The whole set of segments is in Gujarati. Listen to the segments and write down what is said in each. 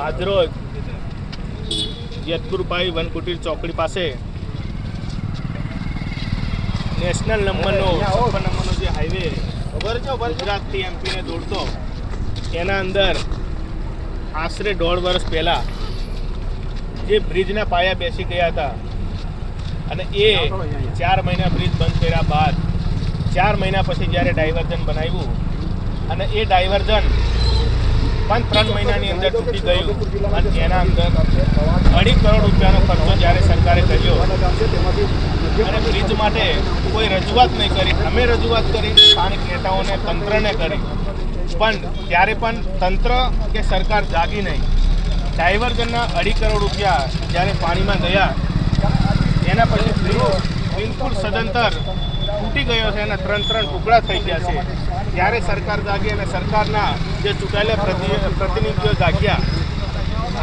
આજરોજ જેતપુરભાઈ વનકુટીર ચોકડી પાસે નેશનલ નંબરનો 56 નંબરનો જે હાઈવે ગુજરાતથી એમપીને દોડતો એના અંદર આશરે 1.5 વર્ષ પહેલાં જે બ્રિજના પાયા બેસી ગયા હતા અને એ 4 મહિના બ્રિજ બંધ કર્યા બાદ 4 મહિના પછી જ્યારે ડાયવર્ઝન બનાવ્યું અને એ ડાયવર્ઝન પણ 3 મહિનાની અંદર તૂટી ગયું અને એના અંદર 2.5 કરોડ રૂપિયાનો ખર્ચો જ્યારે સરકારે કર્યો અને બ્રિજ માટે કોઈ રજૂઆત નહીં કરી. અમે રજૂઆત કરી સ્થાનિક નેતાઓને, તંત્રને કરી, પણ ત્યારે પણ તંત્ર કે સરકાર જાગી નહીં. ડાયવર્ઝનના 2.5 કરોડ રૂપિયા જ્યારે પાણીમાં ગયા એના પછી બ્રિજ બિલકુલ સદંતર તૂટી ગયો છે અને 3 ટુકડા થઈ ગયા છે. ત્યારે સરકાર જાગી અને સરકારના જે ચૂંટાયેલા પ્રતિનિધિઓ જાગ્યા.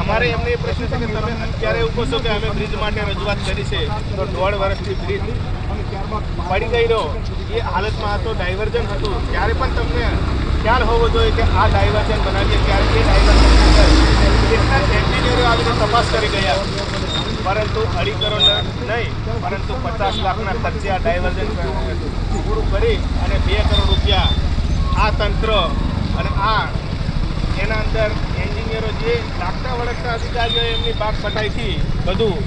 અમારે એમને એ પ્રશ્ન છે કે તમે અત્યારે એવું કહો છો કે અમે બ્રિજ માટે રજૂઆત કરી છે, તો 1.5 વર્ષથી બ્રિજ પડી ગયેલો એ હાલતમાં હતો, ડાયવર્ઝન હતું. ત્યારે પણ તમને ખ્યાલ હોવો જોઈએ કે આ ડાયવર્ઝન બનાવીએ ત્યારે એ ડાયવર્ઝન કેટલા એન્જિનિયરો આવીને તપાસ કરી ગયા, પરંતુ 2.5 કરોડ નહીં પરંતુ 50 લાખના ખર્ચે આ ડાયવર્ઝન પૂરું કરી અને 2 કરોડ રૂપિયા આ તંત્ર અને આ એના અંદર એન્જિનિયરો જે લાગતા વળગતા અધિકારીઓ એમની બાગ પટાઈથી બધું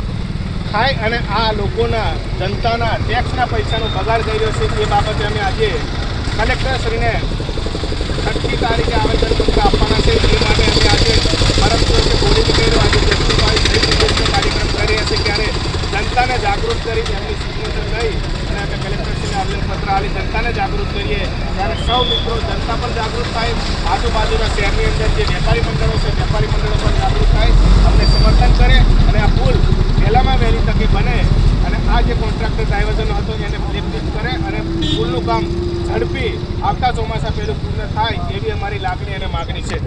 ખાય અને આ લોકોના જનતાના ટેક્સના પૈસાનો બગાડ કર્યો છે. એ બાબતે અમે આજે કલેક્ટરશ્રીને 6મી તારીખે આવેદનપત્ર આપવાના છે. એ માટે અમે આજે પરમ દિવસે બોડીને કર્યો, આજે કાર્યક્રમ કરી રહ્યા છે ત્યારે જનતાને જાગૃત કરી એમની સિગ્નેચર લઈ અને અમે કલેક્ટરશ્રીને આવેદનપત્ર આપી જનતાને જાગૃત કરીએ. ત્યારે સૌ મિત્રો જનતા પણ જાગૃત થાય, આજુબાજુના શહેરની અંદર જે વેપારી મંડળો છે વેપારી મંડળો પણ જાગૃત થાય, અમને સમર્થન કરે અને આ પુલ વહેલામાં વહેલી તકે બને અને આ જે કોન્ટ્રાક્ટર ડાયવર્ઝન હતો એને બ્લેકલિસ્ટ કરે અને પુલનું કામ ઝડપી આવતા ચોમાસા પહેલું પૂર્ણ થાય એવી અમારી લાગણી અને માગણી છે.